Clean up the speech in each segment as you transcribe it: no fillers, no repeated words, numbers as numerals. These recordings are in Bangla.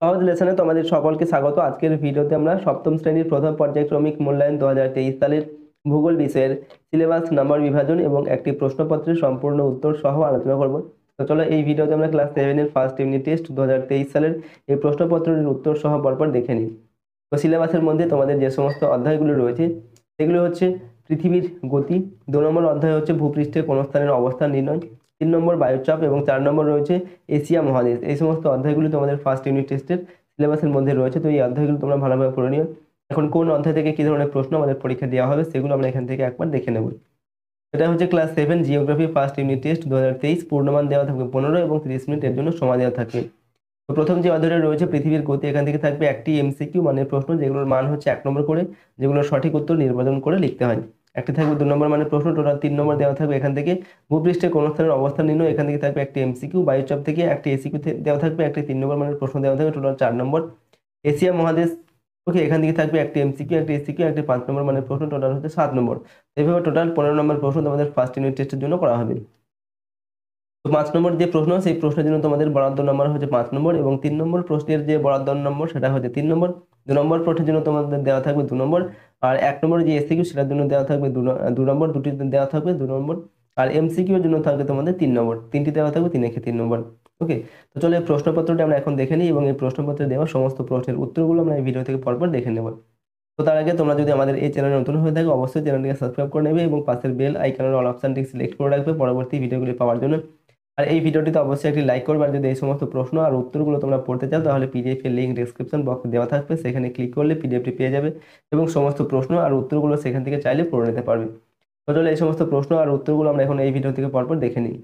সহজ লেসনে তোমাদের সকলকে স্বাগত। আজকের ভিডিওতে আমরা সপ্তম শ্রেণীর প্রথম পর্যায়ক্রমিক মূল্যায়ন 2023 সালের ভূগোল বিষয়ের সিলেবাস নাম্বার বিভাজন এবং একটি প্রশ্নপত্রের সম্পূর্ণ উত্তর সহ আলোচনা করব। তো চলো এই ভিডিওতে আমরা ক্লাস 7 এর ফার্স্ট ইউনিট টেস্ট 2023 সালের এই প্রশ্নপত্রের উত্তর সহ পরপর দেখে নিই। তো সিলেবাসের মধ্যে তোমাদের যে সমস্ত অধ্যায়গুলো রয়েছে সেগুলো হচ্ছে পৃথিবীর গতি, 2 নম্বর অধ্যায় হচ্ছে ভূপৃষ্ঠে কোন স্থানের অবস্থান নির্ণয়, 3 নম্বর বায়ুচাপ এবং 4 নম্বর রয়েছে এশিয়া মহাদেশ। এই সমস্ত অধ্যায়গুলো তোমাদের ফার্স্ট ইউনিট টেস্টের সিলেবাসের মধ্যে রয়েছে। তো এই অধ্যায়গুলো তোমরা ভালোভাবে পড়ে নিও। এখন কোন অধ্যায় থেকে কি ধরনের প্রশ্ন আমাদের পরীক্ষা দেওয়া হবে সেগুলো আমরা এখান থেকে একবার দেখে নেব। এটা হচ্ছে class 7 geography first unit test 2023। পূর্ণমান দেওয়া থাকবে 15 এবং 30 মিনিট, এর জন্য সময় দেওয়া থাকবে। তো প্রথম যে অধ্যায়টা রয়েছে পৃথিবীর গতি, এখান থেকে থাকবে একটি এমসিকিউ মানের প্রশ্ন, যেগুলোর মান হচ্ছে 1 নম্বর করে, যেগুলোর সঠিক উত্তর নির্বাচন করে লিখতে হয়। একটি থাকবে 2 নম্বর মানের প্রশ্ন, টোটাল 3 নম্বর দেওয়া থাকবে। এখান থেকে ভূপৃষ্ঠে কোন স্থানের অবস্থান নির্ণয়, এখান থেকে থাকবে একটি এমসিকিউ। বায়ুচাপ থেকে একটি এসিকিউ দেওয়া থাকবে, একটি 3 নম্বর মানের প্রশ্ন দেওয়া থাকবে, টোটাল 4 নম্বর। এশিয়া মহাদেশ, ওকে, এখান থেকে থাকবে একটি এমসিকিউ, একটি এসিকিউ, একটি 5 নম্বর মানের প্রশ্ন, টোটাল হচ্ছে 7 নম্বর। এভাবে টোটাল 15 নম্বর প্রশ্ন তোমাদের ফার্স্ট ইউনিট টেস্টের জন্য করা হবে। তো 5 নম্বর যে প্রশ্ন, সেই প্রশ্নের জন্য তোমাদের বরাদ্দ নম্বর হচ্ছে 5 নম্বর, এবং 3 নম্বর প্রশ্নের যে বরাদ্দ নম্বর সেটা হচ্ছে 3 নম্বর। 2 নম্বর প্রশ্নের জন্য তোমাদের দেওয়া থাকবে 2 নম্বর, আর 1 নম্বর যে এসিকিউ সেটার জন্য দেওয়া থাকবে 2 নম্বর, দুটি দেওয়া থাকবে 2 নম্বর, আর এমসিকিউ এর জন্য থাকবে তোমাদের 3 নম্বর, তিনটি দেওয়া থাকবে 3 একে 3 নম্বর। ওকে, তো চলো এই প্রশ্নপত্রটা আমরা এখন দেখে নিই এবং এই প্রশ্নপত্রে দেওয়া সমস্ত প্রশ্নের উত্তরগুলো আমরা এই ভিডিও থেকে পরপর দেখে নেব। তো তার আগে তোমরা যদি আমাদের এই চ্যানেলে নতুন হয়ে থাকো অবশ্যই চ্যানেলটিকে সাবস্ক্রাইব করে নেবে এবং পাশের বেল আইকনের অল অপশনটি সিলেক্ট করে রাখবে পরবর্তী ভিডিওগুলি পাওয়ার জন্য। আর এই ভিডিওটিতে অবশ্যই একটি লাইক করবে। আর যদি এই সমস্ত প্রশ্ন আর উত্তরগুলো তোমরা পড়তে চাও তাহলে পিডিএফ এর লিংক ডেসক্রিপশন বক্সে দেওয়া থাকবে, সেখানে ক্লিক করলে পিডিএফটি পেয়ে যাবে এবং সমস্ত প্রশ্ন আর উত্তরগুলো সেখান থেকে চাইলে পড়ে নিতে পারবে। তো চলো এই সমস্ত প্রশ্ন আর উত্তরগুলো আমরা এখন এই ভিডিও থেকে পরপর দেখে নিই।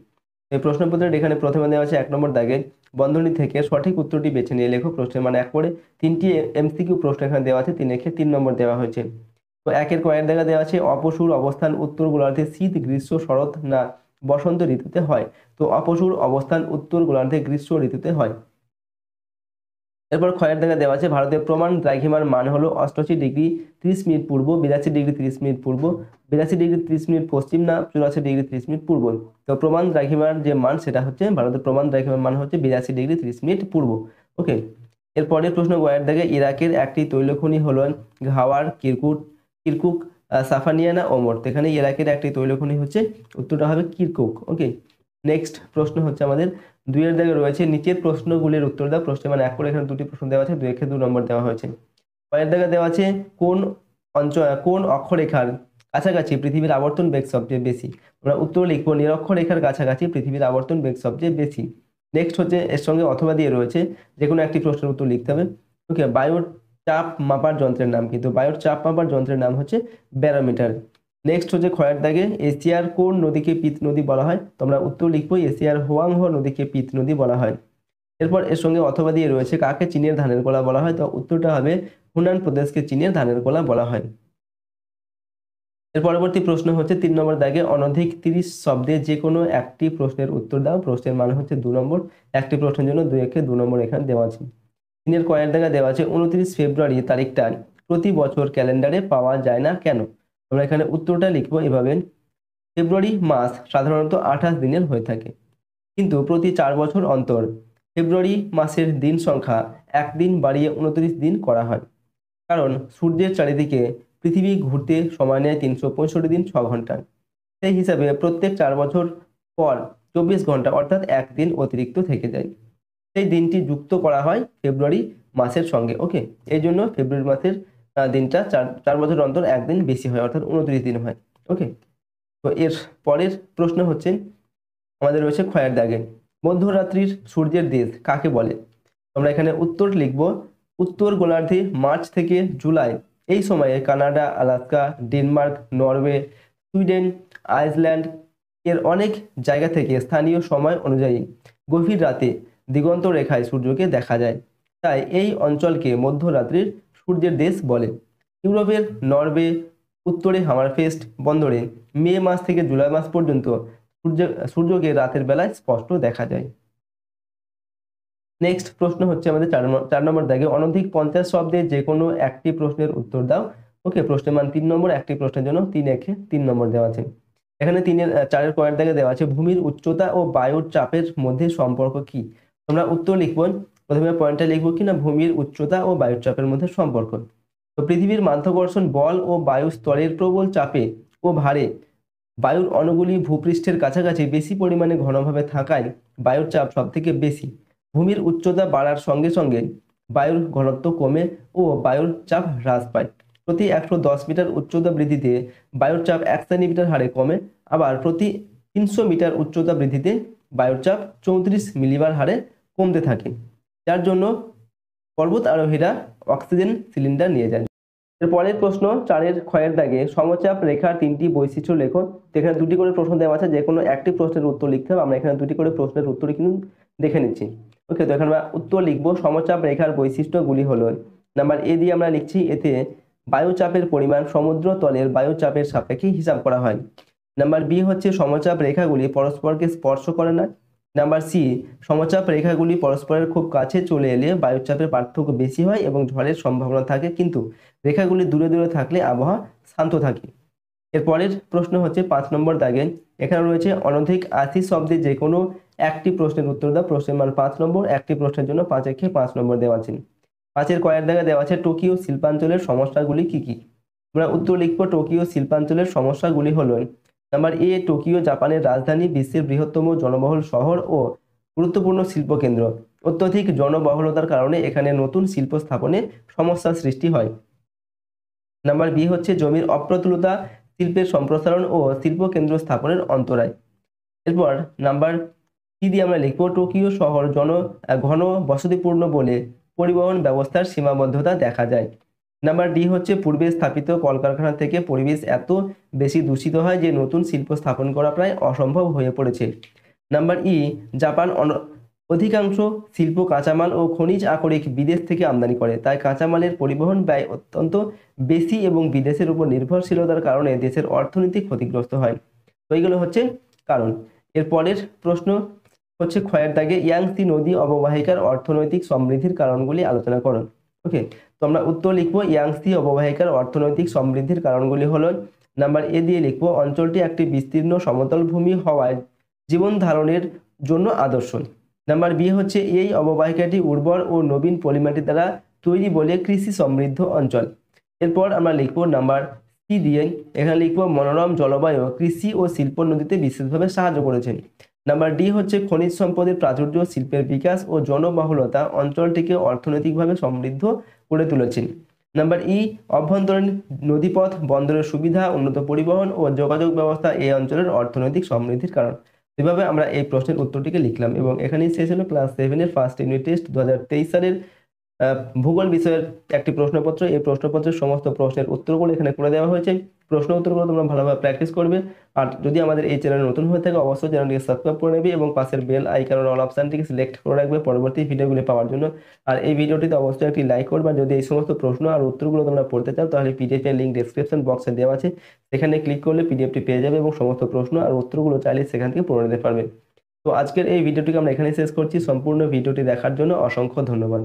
এই প্রশ্নপত্রের এখানে প্রথমে দেওয়া আছে 1 নম্বর দাগে, বন্ধনী থেকে সঠিক উত্তরটি বেছে নিয়ে লেখো। প্রশ্নের মানে 1 করে 3টি এমসিকিউ প্রশ্ন এখানে দেওয়া আছে, 3 একে 3 নম্বর দেওয়া হয়েছে। তো 1-এর কয়ের দাগে দেওয়া আছে অপসূর অবস্থান উত্তর গোলার্ধে শীত, গ্রীষ্ম, শরৎ না বসন্ত ঋতুতে হয়। তো অপসূর অবস্থান উত্তর গোলার্ধে গ্রীষ্ম ঋতুতে হয়। এরপর ক্ষয়ের দাগে দেওয়া আছে ভারতের প্রমাণ দ্রাঘিমার মান হলো 88 ডিগ্রি 30 মিনিট পূর্ব, 82 ডিগ্রি 30 মিনিট পূর্ব, 82 ডিগ্রি 30 মিনিট পশ্চিম না 84 ডিগ্রি 30 মিনিট পূর্ব। তো প্রমাণ দ্রাঘিমার যে মান সেটা হচ্ছে, ভারতের প্রমাণ দ্রাঘিমার মান হচ্ছে 82 ডিগ্রি 30 মিনিট পূর্ব। ওকে, এরপরের প্রশ্ন গয়ের দাগে ইরাকের একটি তৈলখনি হলো ঘাওয়ার, কিরকুক, সাফানিয়া না ওমর। তো এখানে ইরাকের একটি তৈলখনি হচ্ছে, উত্তরটা হবে কিরকুক। ওকে, নেক্সট প্রশ্ন হচ্ছে আমাদের 2-এর দাগে রয়েছে নিচের প্রশ্নগুলির উত্তর দাও। প্রশ্নে মানে 1 করে এখানে 2টি প্রশ্ন দেওয়া আছে, 2 একে 2 নম্বর দেওয়া হয়েছে। 5-এর দাগে দেওয়া আছে কোন অক্ষরেখার কাছাকাছি পৃথিবীর আবর্তন বেগ সবচেয়ে বেশি। আমরা উত্তর লিখবো নিরক্ষরেখার কাছাকাছি পৃথিবীর আবর্তন বেগ সবচেয়ে বেশি। নেক্সট হচ্ছে এর সঙ্গে অথবা দিয়ে রয়েছে, যে কোনো একটি প্রশ্নের উত্তর লিখতে হবে। ওকে, বায়ুর চাপ মাপার যন্ত্রের নাম কি? তো বায়ুর চাপ মাপার যন্ত্রের নাম হচ্ছে ব্যারোমিটার। নেক্সট হচ্ছে ক্ষয়ের দাগে এশিয়ার কোন নদীকে পিত নদী বলা হয়? তোমরা উত্তর লিখবো এশিয়ার হোয়াংহো নদীকে পিত নদী বলা হয়। এরপর এর সঙ্গে অথবা দিয়ে রয়েছে কাকে চীনের ধানের গোলা বলা হয়? তো উত্তরটা হবে হুনান প্রদেশকে চীনের ধানের গোলা বলা হয়। এর পরবর্তী প্রশ্ন হচ্ছে 3 নম্বর দাগে অনধিক 30 শব্দে যে কোনো একটি প্রশ্নের উত্তর দাও। প্রশ্নের মান হচ্ছে 2 নম্বর, একটি প্রশ্নের জন্য 2 একে 2 নম্বর এখানে দেওয়া আছে। 3-এর কয়ের দাগে দেওয়া আছে 29 ফেব্রুয়ারি তারিখটা প্রতি বছর ক্যালেন্ডারে পাওয়া যায় না কেন? আমরা এখানে উত্তরটা লিখবো এভাবে, ফেব্রুয়ারি মাস সাধারণত 28 দিনের হয়ে থাকে, কিন্তু প্রতি 4 বছর অন্তর ফেব্রুয়ারি মাসের দিন সংখ্যা 1 দিন বাড়িয়ে 29 দিন করা হয়। কারণ সূর্যের চারিদিকে পৃথিবী ঘুরতে সময় নেয় 365 দিন 6 ঘন্টা। সেই হিসাবে প্রত্যেক 4 বছর পর 24 ঘন্টা অর্থাৎ 1 দিন অতিরিক্ত থেকে যায়। সেই দিনটি যুক্ত করা হয় ফেব্রুয়ারি মাসের সঙ্গে। ওকে, এই জন্য ফেব্রুয়ারি মাসের দিনটা 4 বছর অন্তর 1 দিন বেশি হয়, অর্থাৎ 29 দিন হয়। ওকে, তো এর পরের প্রশ্ন হচ্ছে আমাদের রয়েছে ক্ষয়ের দাগে মধ্যরাত্রির সূর্যের দেশ কাকে বলে? আমরা এখানে উত্তর লিখব উত্তর গোলার্ধে মার্চ থেকে জুলাই এই সময়ে Canada, Alaska, Denmark, Norway, Sweden, Iceland এর অনেক জায়গা থেকে স্থানীয় সময় অনুযায়ী গভীর রাতে দিগন্ত রেখায় সূর্যকে দেখা যায়। তাই এই অঞ্চলকে মধ্যরাত্রির সূর্যের দেশ বলে। ইউরোপের নরওয়ে উত্তরে হামারফেস্ট বন্দরে মে মাস থেকে জুলাই মাস পর্যন্ত সূর্যকে রাতের বেলায় স্পষ্ট দেখা যায়। নেক্সট প্রশ্ন হচ্ছে আমাদের 4 নম্বর দাগে অনধিক 50 শব্দে যে কোনো একটি প্রশ্নের উত্তর দাও। ওকে, প্রশ্নের মান 3 নম্বর, একটি প্রশ্নের জন্য 3 একে 3 নম্বর দেওয়া আছে। এখানে 4-এর কয়ের দাগে দেওয়া আছে ভূমির উচ্চতা ও বায়ুর চাপের মধ্যে সম্পর্ক কি? তোমরা উত্তর লিখব প্রথমে পয়েন্টটা লিখবো কি না, ভূমির উচ্চতা ও বায়ুর চাপের মধ্যে সম্পর্ক। তো পৃথিবীর মাধ্যাকর্ষণ বল ও বায়ু স্তরের প্রবল চাপে ও ভারে বায়ুর অণুগুলি ভূপৃষ্ঠের কাছাকাছি বেশি পরিমাণে ঘনভাবে থাকায় বায়ুর চাপ সবথেকে বেশি। ভূমির উচ্চতা বাড়ার সঙ্গে সঙ্গে বায়ুর ঘনত্ব কমে ও বায়ুর চাপ হ্রাস পায়। প্রতি 110 মিটার উচ্চতা বৃদ্ধিতে বায়ুর চাপ 1 সেন্টিমিটার হারে কমে, আবার প্রতি 300 মিটার উচ্চতা বৃদ্ধিতে বায়ুর চাপ 34 মিলিবার হারে কমতে থাকে, যার জন্য পর্বত আরোহীরা অক্সিজেন সিলিন্ডার নিয়ে যায়। এর পরের প্রশ্ন 4-এর ক্ষয়ের দাগে সমচাপ রেখার 3টি বৈশিষ্ট্য লেখো। তো এখানে 2টি করে প্রশ্ন দেওয়া আছে, যে কোনো একটি প্রশ্নের উত্তর লিখতে হবে। আমরা এখানে 2টি করে প্রশ্নের উত্তর কিন্তু দেখে নিচ্ছি। ওকে, তো এখানে আমরা উত্তর লিখবো। সমচাপ রেখার বৈশিষ্ট্যগুলি হলো, নাম্বার এ দিয়ে আমরা লিখছি, এতে বায়ুচাপের পরিমাণ সমুদ্র তলের বায়ুচাপের সাপেক্ষে হিসাব করা হয়। নাম্বার বি হচ্ছে সমচাপ রেখাগুলি পরস্পরকে স্পর্শ করে না। নাম্বার সি, সমচাপ রেখাগুলি পরস্পরের খুব কাছে চলে এলে বায়ুচাপের পার্থক্য বেশি হয় এবং ঝড়ের সম্ভাবনা থাকে, কিন্তু রেখাগুলি দূরে দূরে থাকলে আবহাওয়া শান্ত থাকে। এর পরের প্রশ্ন হচ্ছে 5 নম্বর দাগে, এখানে রয়েছে অনধিক 80 শব্দে যে কোনো একটি প্রশ্নের উত্তর দাও। প্রশ্নের মান 5 নম্বর, একটি প্রশ্নের জন্য 5 একে 5 নম্বর দেওয়া আছে। 5-এর কয়ের দাগে দেওয়া আছে টোকিও শিল্পাঞ্চলের সমস্যাগুলি কি কি। আমরা উত্তর লিখবো, টোকিও শিল্পাঞ্চলের সমস্যাগুলি হলো, নাম্বার এ, টোকিও জাপানের রাজধানী, বিশ্বের বৃহত্তম জনবহুল শহর ও গুরুত্বপূর্ণ শিল্পকেন্দ্র। অত্যধিক জনবহুলতার কারণে এখানে নতুন শিল্প স্থাপনে সমস্যার সৃষ্টি হয়। নাম্বার বি হচ্ছে জমির অপ্রতুলতা শিল্পের সম্প্রসারণ ও শিল্পকেন্দ্র স্থাপনের অন্তরায়। এরপর নাম্বার সি দিয়ে আমরা লিখবো, টোকিও শহর ঘন বসতিপূর্ণ বলে পরিবহন ব্যবস্থার সীমাবদ্ধতা দেখা যায়। নাম্বার ডি হচ্ছে পূর্বে স্থাপিত কলকারখানা থেকে পরিবেশ এত বেশি দূষিত হয় যে নতুন শিল্প স্থাপন করা প্রায় অসম্ভব হয়ে পড়েছে। নাম্বার ই, জাপান অধিকাংশ শিল্প কাঁচামাল ও খনিজ আকরিক বিদেশ থেকে আমদানি করে, তাই কাঁচামালের পরিবহন ব্যয় অত্যন্ত বেশি এবং বিদেশের উপর নির্ভরশীলতার কারণে দেশের অর্থনীতি ক্ষতিগ্রস্ত হয়। তো এইগুলো হচ্ছে কারণ। এর পরের প্রশ্ন হচ্ছে ক্ষয়ের দাগে, ইয়াংসি নদী অববাহিকার অর্থনৈতিক সমৃদ্ধির কারণগুলি আলোচনা করুন। ওকে, তো আমরা উত্তর লিখবো, ইয়াংসি অববাহিকার অর্থনৈতিক সমৃদ্ধির কারণগুলি হলো, নাম্বার এ দিয়ে লিখবো, অঞ্চলটি একটি বিস্তীর্ণ সমতল ভূমি হওয়ায় জীবন ধারণের জন্য আদর্শ। নাম্বার বি হচ্ছে, এই অববাহিকাটি উর্বর ও নবীন পলিমাটি দ্বারা তৈরি বলে কৃষি সমৃদ্ধ অঞ্চল। এরপর আমরা লিখবো নাম্বার সি দিয়ে, এখানে লিখবো, মনোরম জলবায়ু কৃষি ও শিল্প নদীতে বিশেষভাবে সাহায্য করেছে। নাম্বার ডি হচ্ছে, খনিজ সম্পদের প্রাচুর্য, শিল্পের বিকাশ ও জনবহুলতা অঞ্চলটিকে অর্থনৈতিকভাবে সমৃদ্ধ করে তুলেছে। নাম্বার ই, অভ্যন্তরীণ নদীপথ, বন্দরের সুবিধা, উন্নত পরিবহন ও যোগাযোগ ব্যবস্থা এই অঞ্চলের অর্থনৈতিক সমৃদ্ধির কারণ। এভাবে আমরা এই প্রশ্নের উত্তরটিকে লিখলাম এবং এখানেই শেষ হলো ক্লাস 7-এর ফার্স্ট ইউনিট টেস্ট 2023 সালের ভূগোল বিষয়ের একটি প্রশ্নপত্র। এই প্রশ্নপত্রের সমস্ত প্রশ্নের উত্তরগুলো এখানে করে দেওয়া হয়েছে। প্রশ্ন উত্তরগুলো তোমরা ভালোভাবে প্র্যাকটিস করবে। আর যদি আমাদের এই চ্যানেলে নতুন হয়ে থাকে অবশ্যই চ্যানেলটিকে সাবস্ক্রাইব করে নেবে এবং পাশের বেল আইকনের অল অপশনটিকে সিলেক্ট করে রাখবে পরবর্তী ভিডিওগুলি পাওয়ার জন্য। আর এই ভিডিওটিতে অবশ্যই একটি লাইক করবে। যদি এই সমস্ত প্রশ্ন আর উত্তরগুলো তোমরা পড়তে চাও তাহলে পিডিএফ এর লিংক ডেসক্রিপশন বক্সে দেওয়া আছে, সেখানে ক্লিক করলে পিডিএফটি পেয়ে যাবে এবং সমস্ত প্রশ্ন আর উত্তরগুলো চাইলে সেখান থেকে পড়ে নিতে পারবে। তো আজকের এই ভিডিওটিকে আমরা এখানে শেষ করছি। সম্পূর্ণ ভিডিওটি দেখার জন্য অসংখ্য ধন্যবাদ।